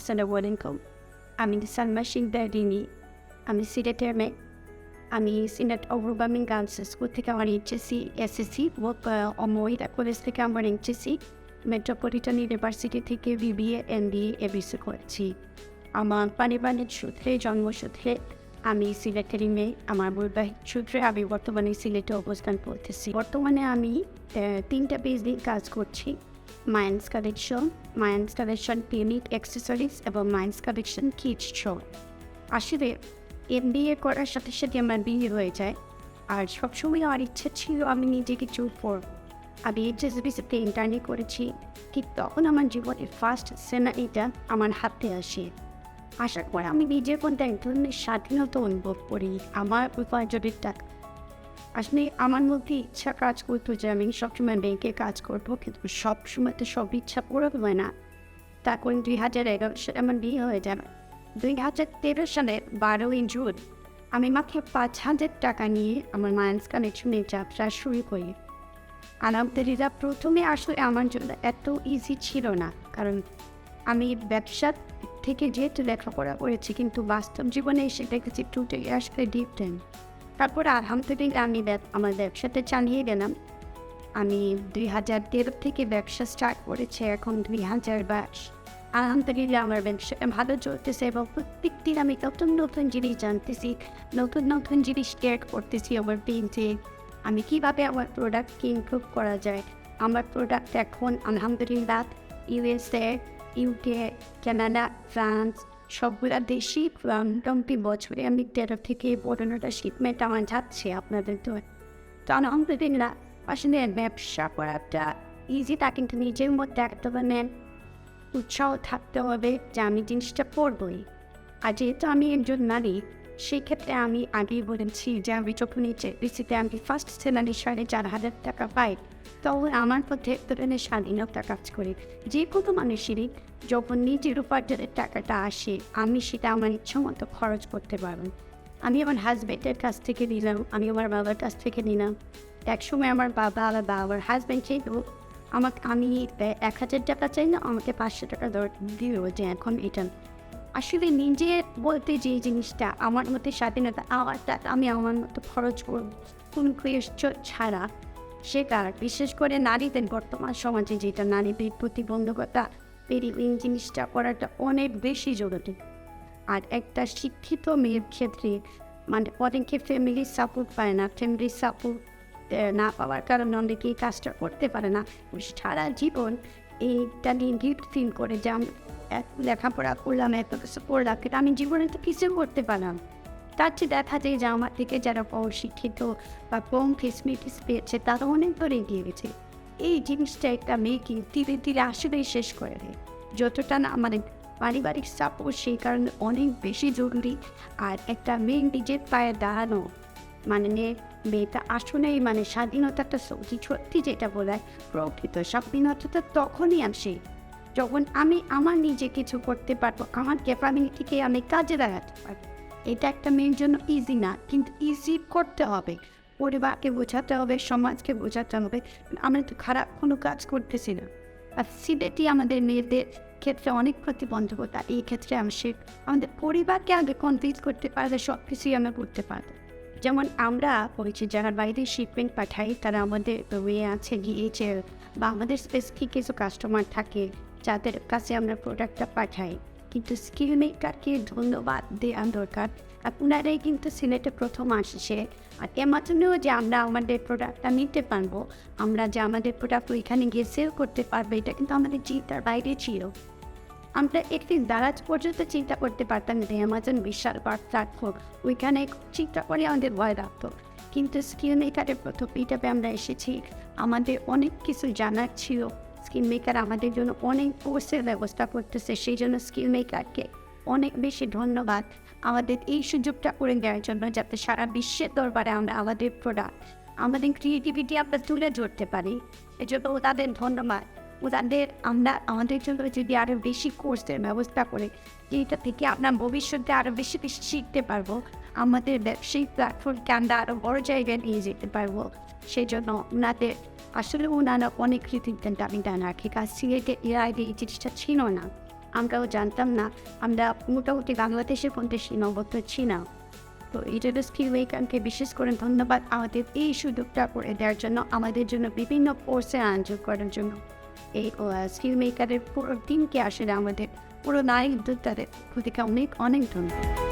আসসালামু আলাইকুম। আমি সালমা শিকদার রিনি। আমি সিলেটের মেয়ে। আমি সিলেট অগ্রগামী গার্লস স্কুল থেকে আমার এইচএসসি এসএসসি ও মহিলা কলেজ থেকে আমার এইচএসসি, মেট্রোপলিটন ইউনিভার্সিটি থেকে বিবিএ এমবিএ এবিসি করেছি। আমার পারিবারিক সূত্রে জন্মসূত্রে আমি সিলেটেরই মেয়ে। আমার বৈবাহিক সূত্রে আমি বর্তমানে সিলেটে অবস্থান করতেছি। বর্তমানে আমি 3টা পেজ দিয়ে কাজ করছি। মায়ান্স কালেকশন পিউনিক অ্যাক্সেসরিজ এবং মায়ান্স কালেকশন কিডস শো। আসলে এমবিএ করার সাথে সাথে আমার বিয়ে হয়ে যায়, আর সবসময় আমার ইচ্ছা ছিল আমি নিজে কিছু করব। আমি এইচএসবিসিতে ইন্টার্নি করেছি, ঠিক তখন আমার জীবনের ফার্স্ট স্যালারিটা আমার হাতে আসে। আসার পর আমি নিজের মধ্যে এক ধরনের স্বাধীনতা অনুভব করি। আমার উপার্জনের টাকা আসলে আমার মধ্যে ইচ্ছা কাজ করতো যে আমি সবসময় ব্যাংকে কাজ করবো, কিন্তু সবসময় তো সব ইচ্ছা পূরণ হয় না। তারপর 2011 সালে আমার বিয়ে হয়ে যাবে। 2013 সালের 12ই জুন আমি মাত্র 5,000 টাকা নিয়ে আমার মায়ান্স কালেকশনের যাত্রা শুরু করি। আলহামদুলিল্লাহ, প্রথমে আসলে আমার জন্য এত ইজি ছিল না, কারণ আমি ব্যবসা থেকে যেহেতু লেখাপড়া করেছি, কিন্তু বাস্তব জীবনে এসে দেখেছি টোটালি আসলে ডিফারেন্ট। তারপরে আলহামদুলিল্লাহ আমি আমার ব্যবসাটা চালিয়ে গেলাম। আমি 2013 থেকে ব্যবসা স্টার্ট করেছি, এখন 2022। আলহামদুলিল্লাহ আমার ব্যবসাটা ভালো চলতেছে এবং প্রত্যেক দিন আমি নতুন নতুন জিনিস জানতেছি, নতুন নতুন জিনিস শেয়ার করতেছি আমার পেজে। আমি কীভাবে আমার প্রোডাক্টকে ইমপ্রুভ করা যায়। আমার প্রোডাক্ট এখন আলহামদুলিল্লাহ ইউএসএ, ইউকে, কানাডা, ফ্রান্স সবগুলা দেশই মোটামুটি বছরে আমি 13 থেকে 15টা শিপমেন্ট আমার যাচ্ছে আপনাদের। তো আলহামদুলিল্লাহ আসলে ব্যবসা করাটা ইজি, তা কিন্তু নিজের মধ্যে একটা উৎসাহ থাকতে হবে যে আমি জিনিসটা করবই। আর যেহেতু আমি একজন নারী, সেই ক্ষেত্রে আমি আগেই বলেছি যে আমি যখন এইচএসবিসিতে আমি ফার্স্ট স্যালারি 4,500 টাকা পাই, তখন আমার মধ্যে এক ধরনের স্বাধীনতা কাজ করে। যে কোনো মানুষেরই যখন নিজের উপার্জনের টাকাটা আসে, আমি সেটা আমার ইচ্ছা মতো খরচ করতে পারবো। আমি আমার হাজব্যান্ডের কাছ থেকে নিলাম, আমি আমার বাবার কাছ থেকে নিলাম। একসময় আমার বাবা আলাদা, আমার হাজব্যান্ড চাইতো আমি 1,000 টাকা চাই না, আমাকে 500 টাকা দিল, যে এখন এটা আসলে নিজে বলতে যে জিনিসটা আমার মধ্যে স্বাধীনতা, আমার টাকা আমি আমার মতো খরচ করব কোনো কোয়েশ্চন ছাড়া, সেটা বিশেষ করে নারীদের বর্তমান সমাজে যেটা নারীদের প্রতিবন্ধকতা পেরিয়ে এই জিনিসটা করাটা অনেক বেশি জরুরি। আর একটা শিক্ষিত মেয়ের ক্ষেত্রে অনেকে ফ্যামিলির সাপোর্ট পায় না, ফ্যামিলির সাপোর্ট না পাওয়ার কারণে অনেকে এই কাজটা করতে পারে না। সারা জীবন এইটা নিয়ে গিফট ফিল করে যে আমি লেখাপড়া করলাম, এত কিছু করলাম, কিন্তু আমি জীবনে তো কিছু করতে পারলাম। তার চেয়ে দেখা যায় যে আমার থেকে যারা অশিক্ষিত বা কম ফেসিলিটিস পেয়েছে তারা অনেক ধরে এগিয়ে গেছে। এই জিনিসটা একটা মেয়েকে ধীরে ধীরে আসলেই শেষ করে দেয়। যতটা না আমাদের পারিবারিক সাপোর্ট সেই কারণে অনেক বেশি জরুরি। আর একটা মেয়ে নিজের পায়ে দাঁড়ানো মেয়েটা আসলেই স্বাধীনতাটা সত্যি যেটা বলে প্রকৃত স্বাধীনতাটা তখনই আসে যখন আমি আমার নিজে কিছু করতে পারবো, আমার ক্যাপাবিলিটিকে আমি কাজে লাগাতে পারবো। এটা একটা মেয়ের জন্য ইজি না, কিন্তু ইজি করতে হবে। পরিবারকে বোঝাতে হবে, সমাজকে বোঝাতে হবে আমরা তো খারাপ কোনো কাজ করতেছি না। আর সিলেটি আমাদের মেয়েদের ক্ষেত্রে অনেক প্রতিবন্ধকতা। এই ক্ষেত্রে আমাদের পরিবারকে আগে কনভিন্স করতে পারলে সব কিছুই আমরা করতে পারবো। যেমন আমরা বলছি যারা বাইরে শিপমেন্ট পাঠাই, তারা আমাদের ওয়ে আছে গিয়েছে, বা আমাদের স্পেসিফিক কিছু কাস্টমার থাকে যাদের কাছে আমরা প্রোডাক্টটা পাঠাই। কিন্তু স্কিল মেকারকে ধন্যবাদ দেওয়া দরকার। আপনারাই কিন্তু সিলেটে প্রথম আসছে, আর এর মাধ্যমেও যে আমরা আমাদের প্রোডাক্টটা নিতে পারবো, আমরা যে আমাদের প্রোডাক্ট ওইখানে গিয়ে সেল করতে পারবো, এটা কিন্তু আমাদের চিন্তার বাইরে ছিল। আমরা একটি দারাজ পর্যন্ত চিন্তা করতে পারতাম যে অ্যামাজন বিশাল প্ল্যাটফর্ম, ওইখানে চিন্তা করে আমাদের ভয় রাখতো। কিন্তু স্কিল মেকারের প্রথম এটাপে আমরা এসেছি, আমাদের অনেক কিছু জানার ছিল। স্কিল মেকার আমাদের জন্য অনেক কোর্সের ব্যবস্থা করতেছে, সেই জন্য স্কিল মেকারকে অনেক বেশি ধন্যবাদ আমাদের এই সুযোগটা করে দেওয়ার জন্য, যাতে সারা বিশ্বের দরবারে আমরা আমাদের প্রোডাক্ট, আমাদের ক্রিয়েটিভিটি আমরা তুলে ধরতে পারি। এজন্য তাদের ধন্যবাদ। আমাদের জন্য যদি আরও বেশি কোর্সের ব্যবস্থা করে, যেটা থেকে আমরা ভবিষ্যতে আরও বেশি বেশি শিখতে পারবো, আমাদের ব্যবসায়িক প্ল্যাটফর্মকে আমরা আরও বড় জায়গায় নিয়ে যেতে পারবো, সেই জন্য ওনারা অনেক কৃতজ্ঞতা আমি রাখি। কাজ সিলেটে এর আগে এই জিনিসটা ছিল না। আমরাও জানতাম না। আমরা মোটামুটি বাংলাদেশের মধ্যে সীমাবদ্ধ ছিলাম। তো এটা স্কিল মেকারকে বিশেষ করে ধন্যবাদ আমাদের এই সুযোগটা করে দেওয়ার জন্য, আমাদের জন্য বিভিন্ন কোর্সে আয়োজন করার জন্য। এই স্কিল মেকারের পুরো টিমকে আসলে আমাদের পুরো নারী উদ্যোক্তাদের প্রতিকে অনেক অনেক ধন্যবাদ।